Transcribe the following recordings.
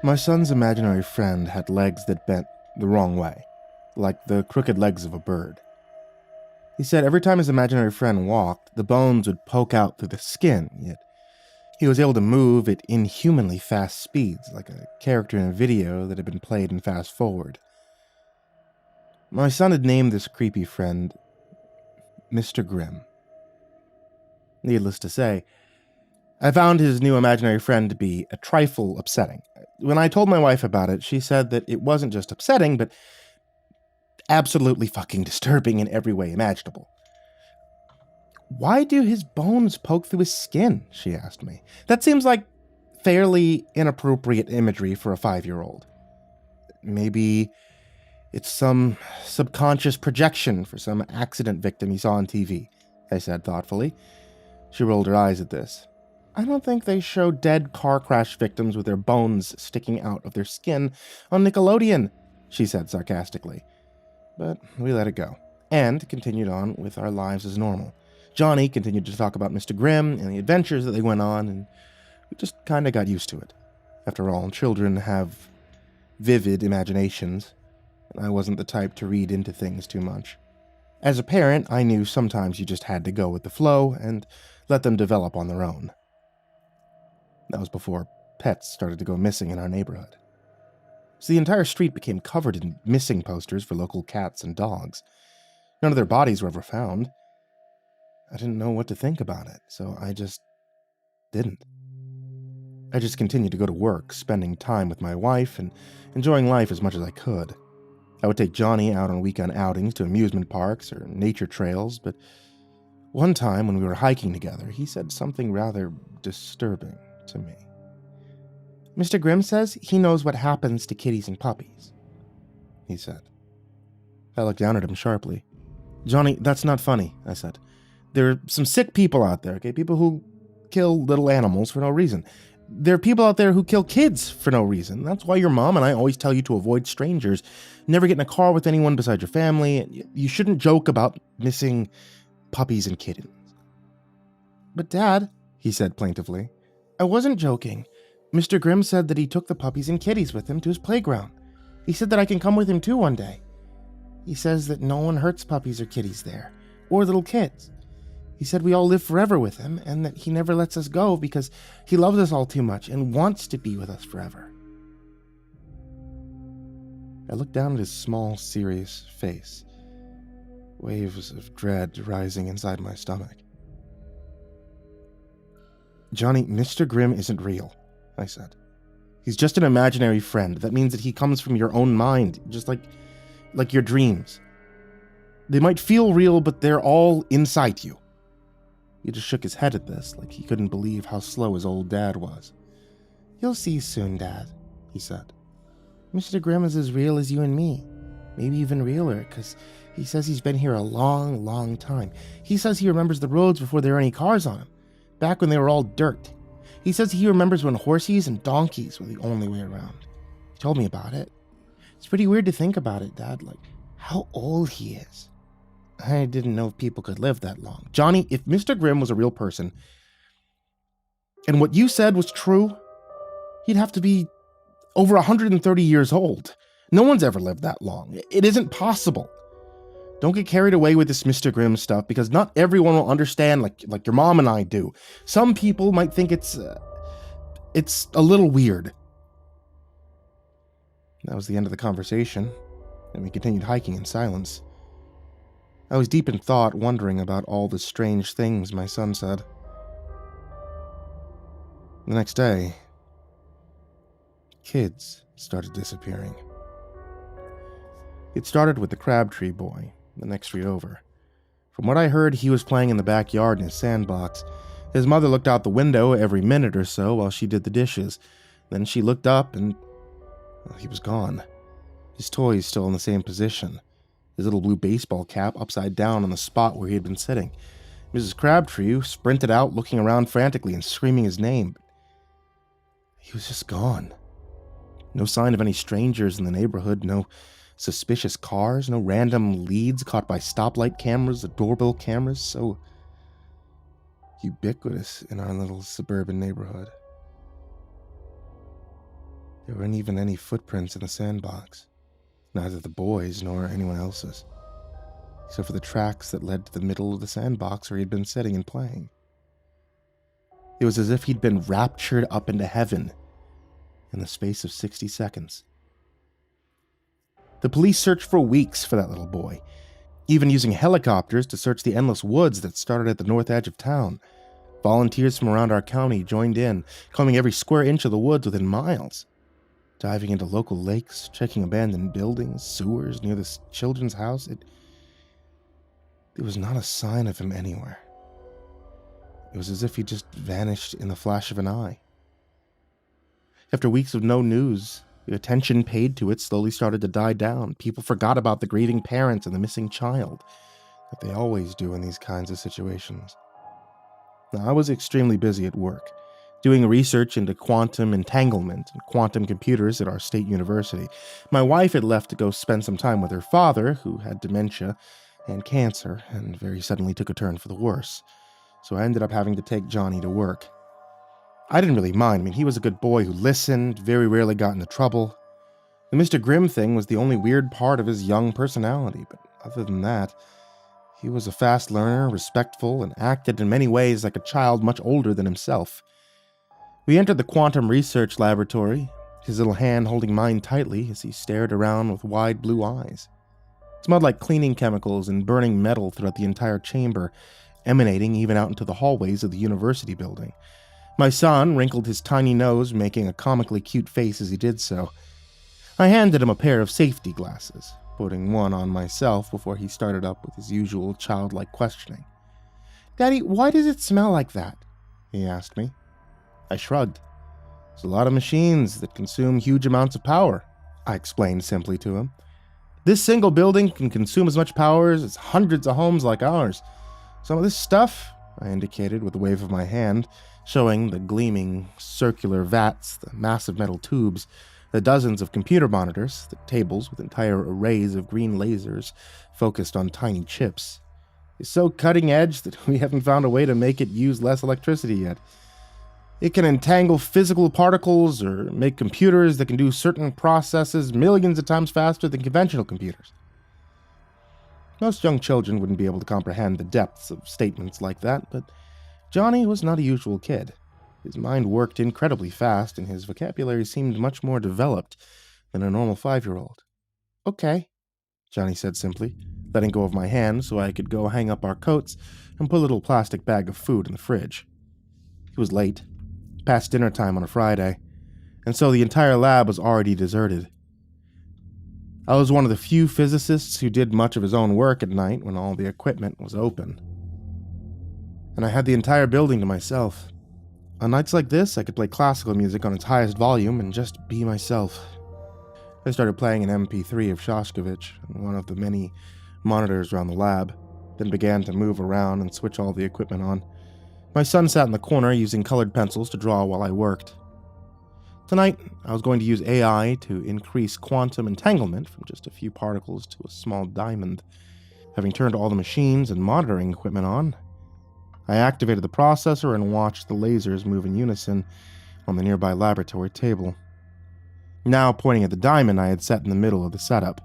My son's imaginary friend had legs that bent the wrong way, like the crooked legs of a bird. He said every time his imaginary friend walked, the bones would poke out through the skin, yet he was able to move at inhumanly fast speeds, like a character in a video that had been played in fast forward. My son had named this creepy friend Mr. Grimm. Needless to say, I found his new imaginary friend to be a trifle upsetting. When I told my wife about it, she said that it wasn't just upsetting, but absolutely fucking disturbing in every way imaginable. Why do his bones poke through his skin? She asked me. That seems like fairly inappropriate imagery for a 5-year-old. Maybe it's some subconscious projection for some accident victim he saw on TV, I said thoughtfully. She rolled her eyes at this. I don't think they show dead car crash victims with their bones sticking out of their skin on Nickelodeon, she said sarcastically. But we let it go, and continued on with our lives as normal. Johnny continued to talk about Mr. Grimm and the adventures that they went on, and we just kind of got used to it. After all, children have vivid imaginations, and I wasn't the type to read into things too much. As a parent, I knew sometimes you just had to go with the flow and let them develop on their own. That was before pets started to go missing in our neighborhood. So the entire street became covered in missing posters for local cats and dogs. None of their bodies were ever found. I didn't know what to think about it, so I just didn't. I just continued to go to work, spending time with my wife and enjoying life as much as I could. I would take Johnny out on weekend outings to amusement parks or nature trails, but one time when we were hiking together, he said something rather disturbing to me. Mr. Grimm says he knows what happens to kitties and puppies, he said. I looked down at him sharply. Johnny, that's not funny, I said. There are some sick people out there, okay? People who kill little animals for no reason. There are people out there who kill kids for no reason. That's why your mom and I always tell you to avoid strangers. Never get in a car with anyone besides your family. You shouldn't joke about missing puppies and kittens. But Dad, he said plaintively, I wasn't joking. Mr. Grimm said that he took the puppies and kitties with him to his playground. He said that I can come with him too one day. He says that no one hurts puppies or kitties there, or little kids. He said we all live forever with him, and that he never lets us go because he loves us all too much and wants to be with us forever. I looked down at his small, serious face, waves of dread rising inside my stomach. Johnny, Mr. Grimm isn't real, I said. He's just an imaginary friend. That means that he comes from your own mind, just like your dreams. They might feel real, but they're all inside you. He just shook his head at this, like he couldn't believe how slow his old dad was. You'll see soon, Dad, he said. Mr. Grimm is as real as you and me. Maybe even realer, because he says he's been here a long, long time. He says he remembers the roads before there were any cars on them, back when they were all dirt. He says he remembers when horses and donkeys were the only way around. He told me about it. It's pretty weird to think about it, Dad, like how old he is. I didn't know if people could live that long. Johnny, if Mr. Grimm was a real person, and what you said was true, he'd have to be over 130 years old. No one's ever lived that long. It isn't possible. Don't get carried away with this Mr. Grimm stuff, because not everyone will understand like your mom and I do. Some people might think it's a little weird. That was the end of the conversation, and we continued hiking in silence. I was deep in thought, wondering about all the strange things my son said. The next day, kids started disappearing. It started with the Crabtree boy, the next street over. From what I heard, he was playing in the backyard in his sandbox. His mother looked out the window every minute or so while she did the dishes. Then she looked up and he was gone. His toys still in the same position. His little blue baseball cap upside down on the spot where he had been sitting. Mrs. Crabtree sprinted out, looking around frantically and screaming his name. He was just gone. No sign of any strangers in the neighborhood, no suspicious cars, no random leads caught by stoplight cameras or doorbell cameras, so ubiquitous in our little suburban neighborhood. There weren't even any footprints in the sandbox, neither the boys nor anyone else's, except for the tracks that led to the middle of the sandbox where he'd been sitting and playing. It was as if he'd been raptured up into heaven in the space of 60 seconds. The police searched for weeks for that little boy, even using helicopters to search the endless woods that started at the north edge of town. Volunteers from around our county joined in, combing every square inch of the woods within miles, diving into local lakes, checking abandoned buildings, sewers near the children's house. There was not a sign of him anywhere. It was as if he just vanished in the flash of an eye. After weeks of no news, the attention paid to it slowly started to die down. People forgot about the grieving parents and the missing child, that they always do in these kinds of situations. Now, I was extremely busy at work, doing research into quantum entanglement and quantum computers at our state university. My wife had left to go spend some time with her father, who had dementia and cancer, and very suddenly took a turn for the worse. So I ended up having to take Johnny to work. I didn't really mind. I mean, he was a good boy who listened, very rarely got into trouble. The Mr. Grimm thing was the only weird part of his young personality, but other than that, he was a fast learner, respectful, and acted in many ways like a child much older than himself. We entered the quantum research laboratory, his little hand holding mine tightly as he stared around with wide blue eyes. It smelled like cleaning chemicals and burning metal throughout the entire chamber, emanating even out into the hallways of the university building. My son wrinkled his tiny nose, making a comically cute face as he did so. I handed him a pair of safety glasses, putting one on myself before he started up with his usual childlike questioning. "Daddy, why does it smell like that?" he asked me. I shrugged. "There's a lot of machines that consume huge amounts of power," I explained simply to him. "This single building can consume as much power as hundreds of homes like ours. Some of this stuff," I indicated with a wave of my hand, showing the gleaming circular vats, the massive metal tubes, the dozens of computer monitors, the tables with entire arrays of green lasers focused on tiny chips, "is so cutting edge that we haven't found a way to make it use less electricity yet. It can entangle physical particles or make computers that can do certain processes millions of times faster than conventional computers." Most young children wouldn't be able to comprehend the depths of statements like that, but Johnny was not a usual kid. His mind worked incredibly fast, and his vocabulary seemed much more developed than a normal 5-year-old. "Okay," Johnny said simply, letting go of my hand so I could go hang up our coats and put a little plastic bag of food in the fridge. It was late, past dinner time on a Friday, and so the entire lab was already deserted. I was one of the few physicists who did much of his own work at night when all the equipment was open, and I had the entire building to myself. On nights like this, I could play classical music on its highest volume and just be myself. I started playing an MP3 of Shostakovich on one of the many monitors around the lab, then began to move around and switch all the equipment on. My son sat in the corner using colored pencils to draw while I worked. Tonight, I was going to use AI to increase quantum entanglement from just a few particles to a small diamond. Having turned all the machines and monitoring equipment on, I activated the processor and watched the lasers move in unison on the nearby laboratory table. Now pointing at the diamond I had set in the middle of the setup.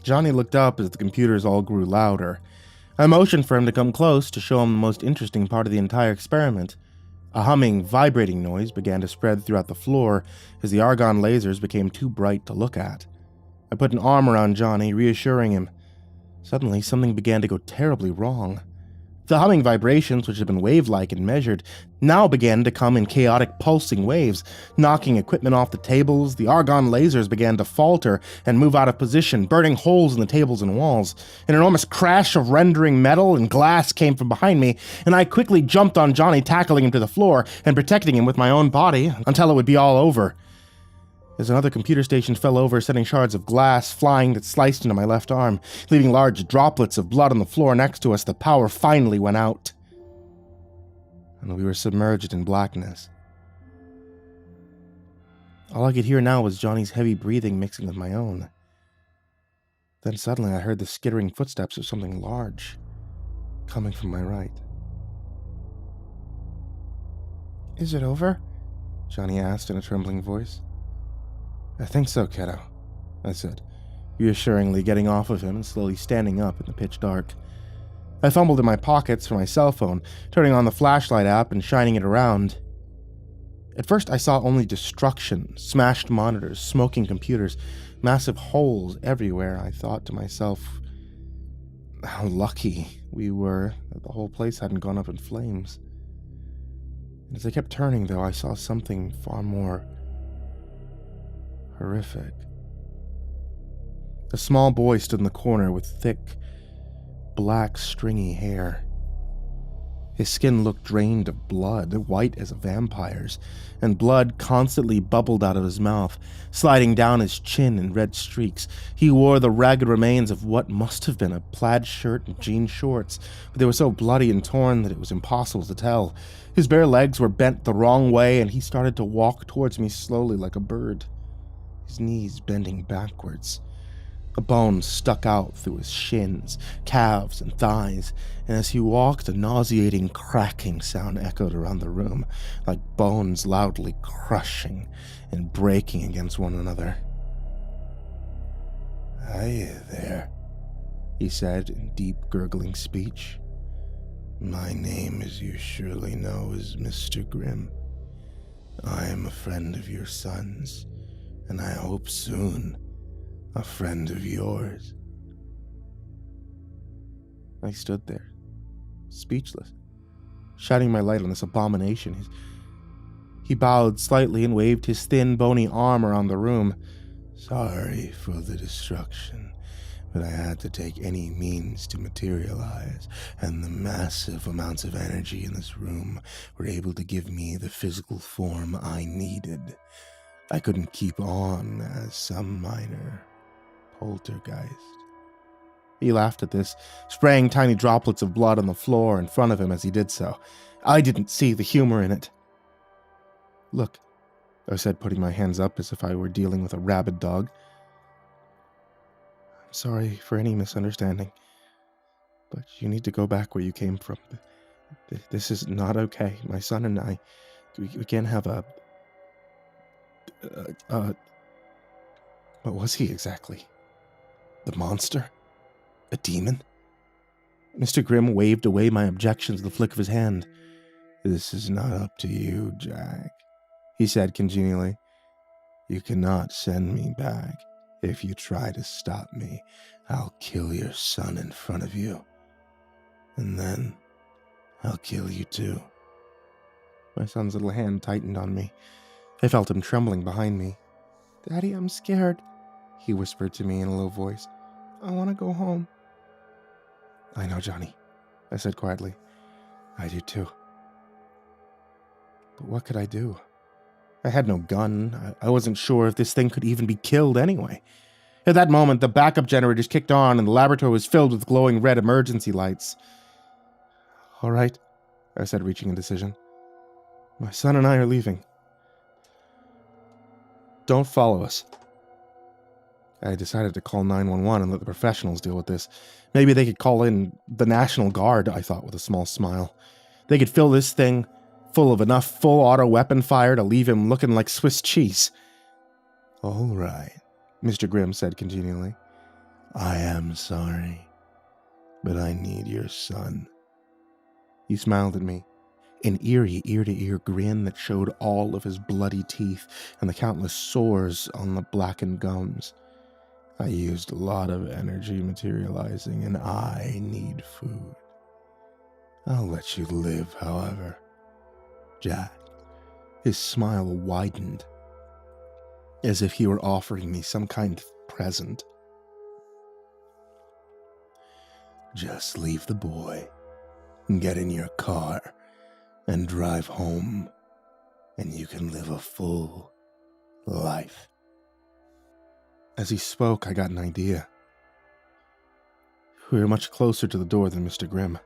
Johnny looked up as the computers all grew louder. I motioned for him to come close to show him the most interesting part of the entire experiment. A humming, vibrating noise began to spread throughout the floor as the argon lasers became too bright to look at. I put an arm around Johnny, reassuring him. Suddenly, something began to go terribly wrong. The humming vibrations, which had been wave-like and measured, now began to come in chaotic pulsing waves, knocking equipment off the tables. The argon lasers began to falter and move out of position, burning holes in the tables and walls. An enormous crash of rendering metal and glass came from behind me, and I quickly jumped on Johnny, tackling him to the floor and protecting him with my own body until it would be all over. As another computer station fell over, sending shards of glass flying that sliced into my left arm, leaving large droplets of blood on the floor next to us, the power finally went out, and we were submerged in blackness. All I could hear now was Johnny's heavy breathing mixing with my own. Then suddenly I heard the skittering footsteps of something large coming from my right. "Is it over?" Johnny asked in a trembling voice. I think so, kiddo, I said, reassuringly getting off of him and slowly standing up in the pitch dark. I fumbled in my pockets for my cell phone, turning on the flashlight app and shining it around. At first, I saw only destruction, smashed monitors, smoking computers, massive holes everywhere. I thought to myself how lucky we were that the whole place hadn't gone up in flames. And as I kept turning, though, I saw something far more horrific. A small boy stood in the corner with thick, black, stringy hair. His skin looked drained of blood, white as a vampire's, and blood constantly bubbled out of his mouth, sliding down his chin in red streaks. He wore the ragged remains of what must have been a plaid shirt and jean shorts, but they were so bloody and torn that it was impossible to tell. His bare legs were bent the wrong way, and he started to walk towards me slowly like a bird, his knees bending backwards. A bone stuck out through his shins, calves, and thighs, and as he walked, a nauseating cracking sound echoed around the room, like bones loudly crushing and breaking against one another. "Hiya there," he said in deep, gurgling speech. "My name, as you surely know, is Mr. Grimm. I am a friend of your son's, and I hope soon a friend of yours." I stood there, speechless, shining my light on this abomination. He bowed slightly and waved his thin, bony arm around the room. "Sorry for the destruction, but I had to take any means to materialize, and the massive amounts of energy in this room were able to give me the physical form I needed. I couldn't keep on as some minor poltergeist." He laughed at this, spraying tiny droplets of blood on the floor in front of him as he did so. I didn't see the humor in it. "Look," I said, putting my hands up as if I were dealing with a rabid dog. "I'm sorry for any misunderstanding, but you need to go back where you came from. This is not okay. My son and I, we can't have a what was he exactly? The monster? A demon?" Mr. Grimm waved away my objections with a flick of his hand. "This is not up to you, Jack," he said congenially. "You cannot send me back. If you try to stop me, I'll kill your son in front of you. And then I'll kill you too." My son's little hand tightened on me. I felt him trembling behind me. "Daddy, I'm scared," he whispered to me in a low voice. "I want to go home." "I know, Johnny," I said quietly. "I do too." But what could I do? I had no gun. I wasn't sure if this thing could even be killed anyway. At that moment, the backup generators kicked on and the laboratory was filled with glowing red emergency lights. "All right," I said, reaching a decision. "My son and I are leaving. Don't follow us." I decided to call 911 and let the professionals deal with this. Maybe they could call in the National Guard, I thought with a small smile. They could fill this thing full of enough full auto weapon fire to leave him looking like Swiss cheese. "All right," Mr. Grimm said congenially. "I am sorry, but I need your son." He smiled at me, an eerie ear-to-ear grin that showed all of his bloody teeth and the countless sores on the blackened gums. "I used a lot of energy materializing, and I need food. I'll let you live, however. Jack." His smile widened, as if he were offering me some kind of present. "Just leave the boy, get in your car, and drive home, and you can live a full life." As he spoke, I got an idea. We were much closer to the door than Mr. Grimm.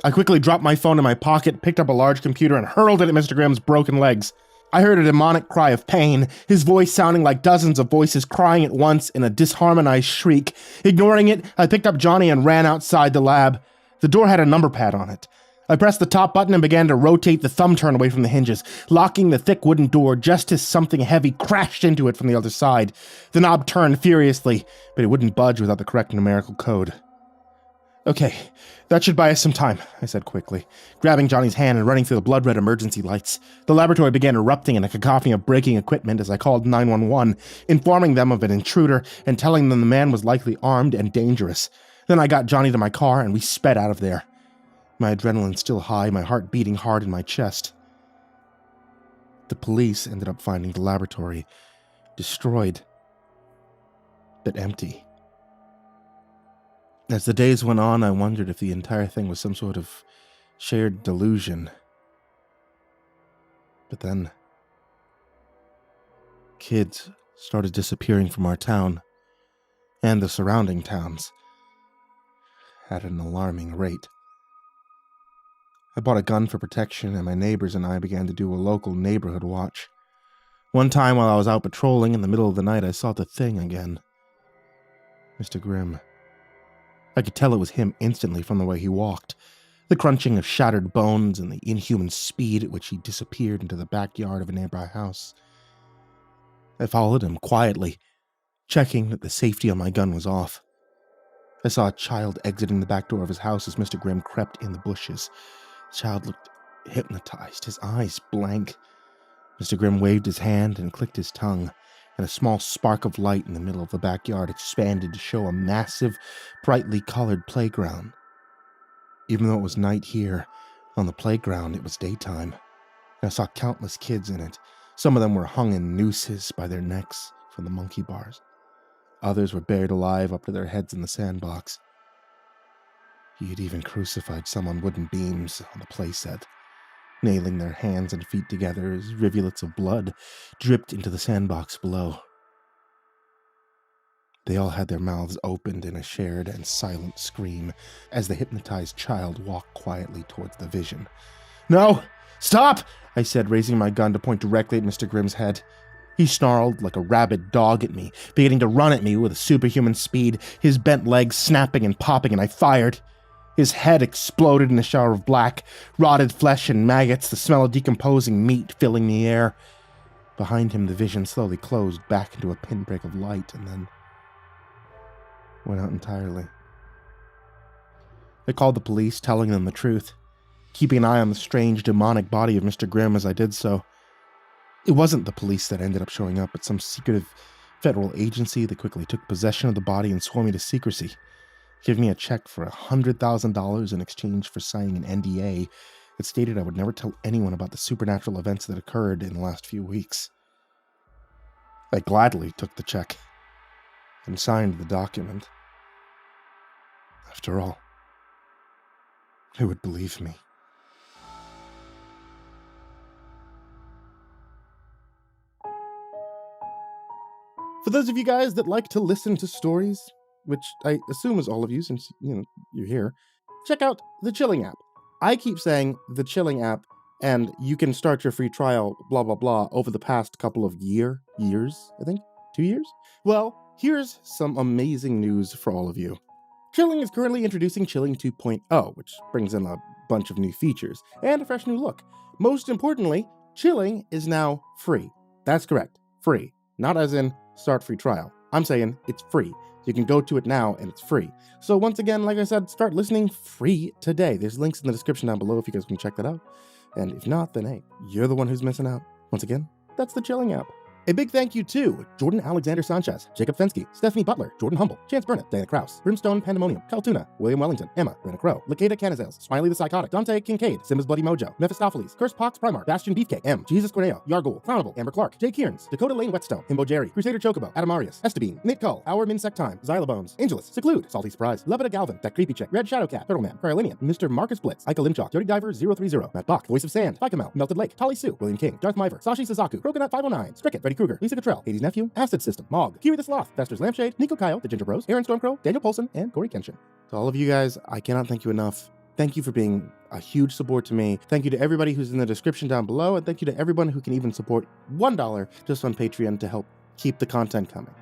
I quickly dropped my phone in my pocket, picked up a large computer, and hurled it at Mr. Grimm's broken legs. I heard a demonic cry of pain, his voice sounding like dozens of voices crying at once in a disharmonized shriek. Ignoring it, I picked up Johnny and ran outside the lab. The door had a number pad on it. I pressed the top button and began to rotate the thumb turn away from the hinges, locking the thick wooden door just as something heavy crashed into it from the other side. The knob turned furiously, but it wouldn't budge without the correct numerical code. Okay, that should buy us some time, I said quickly, grabbing Johnny's hand and running through the blood-red emergency lights. The laboratory began erupting in a cacophony of breaking equipment as I called 911, informing them of an intruder and telling them the man was likely armed and dangerous. Then I got Johnny to my car and we sped out of there. My adrenaline still high, my heart beating hard in my chest. The police ended up finding the laboratory destroyed, but empty. As the days went on, I wondered if the entire thing was some sort of shared delusion. But then, kids started disappearing from our town and the surrounding towns at an alarming rate. I bought a gun for protection, and my neighbors and I began to do a local neighborhood watch. One time while I was out patrolling in the middle of the night, I saw the thing again. Mr. Grimm. I could tell it was him instantly from the way he walked, the crunching of shattered bones and the inhuman speed at which he disappeared into the backyard of a nearby house. I followed him quietly, checking that the safety on my gun was off. I saw a child exiting the back door of his house as Mr. Grimm crept in the bushes. The child looked hypnotized, his eyes blank. Mr. Grimm waved his hand and clicked his tongue, and a small spark of light in the middle of the backyard expanded to show a massive, brightly colored playground. Even though it was night here, on the playground it was daytime. And I saw countless kids in it. Some of them were hung in nooses by their necks from the monkey bars. Others were buried alive up to their heads in the sandbox. He had even crucified some on wooden beams on the playset, nailing their hands and feet together as rivulets of blood dripped into the sandbox below. They all had their mouths opened in a shared and silent scream as the hypnotized child walked quietly towards the vision. "No! Stop!" I said, raising my gun to point directly at Mr. Grimm's head. He snarled like a rabid dog at me, beginning to run at me with superhuman speed, his bent legs snapping and popping, and I fired. His head exploded in a shower of black, rotted flesh and maggots, the smell of decomposing meat filling the air. Behind him, the vision slowly closed back into a pinprick of light and then went out entirely. I called the police, telling them the truth, keeping an eye on the strange, demonic body of Mr. Grimm as I did so. It wasn't the police that ended up showing up, but some secretive federal agency that quickly took possession of the body and swore me to secrecy, giving me a check for $100,000 in exchange for signing an NDA that stated I would never tell anyone about the supernatural events that occurred in the last few weeks. I gladly took the check and signed the document. After all, who would believe me? For those of you guys that like to listen to stories, which I assume is all of you since, you're here, check out the Chilling app. I keep saying the Chilling app, and you can start your free trial, blah, blah, blah, over the past couple of years, I think? 2 years? Well, here's some amazing news for all of you. Chilling is currently introducing Chilling 2.0, which brings in a bunch of new features and a fresh new look. Most importantly, Chilling is now free. That's correct, free. Not as in start free trial. I'm saying it's free. You can go to it now and it's free. So once again, like I said, start listening free today. There's links in the description down below if you guys can check that out. And if not, then hey, you're the one who's missing out. Once again, that's the Chilling app. A big thank you to Jordan Alexander Sanchez, Jacob Fensky, Stephanie Butler, Jordan Humble, Chance Burnett, Diana Krause, Brimstone Pandemonium, Kyle Tuna, William Wellington, Emma, Brenna Crow, Lakeda Canizales, Smiley the Psychotic, Dante Kincaid, Simba's Bloody Mojo, Mephistopheles, Curse Pox Primarch, Bastion Beefcake, M, Jesus Corneo, Yargul, Clownable, Amber Clark, Jay Kearns, Dakota Lane Whetstone, Himbo Jerry, Crusader Chocobo, Adam Arias, Estebean, Nate Cull, Our Minsect Time, Xylobones, Angelus, Seclude, Salty Surprise, Levita Galvin, That Creepy Chick, Red Shadow Cat, Turtleman, Cryolinian, Mr. Marcus Blitz, Ika Limchok, Dirty Diver 030, Matt Bach, Voice of Sand, Picamel, Melted Lake, Tali Sue, William King, Darth Miver, Sashi Suzaku, Croconut 509, Stricket, Freddy Krueger, Lisa Cottrell, Hades Nephew, Acid System, Mog, Kiwi the Sloth, Fester's Lampshade, Nico Kyle, The Ginger Bros, Aaron Stormcrow, Daniel Polson, and Corey Kenshin. To all of you guys, I cannot thank you enough. Thank you for being a huge support to me. Thank you to everybody who's in the description down below, and thank you to everyone who can even support $1 just on Patreon to help keep the content coming.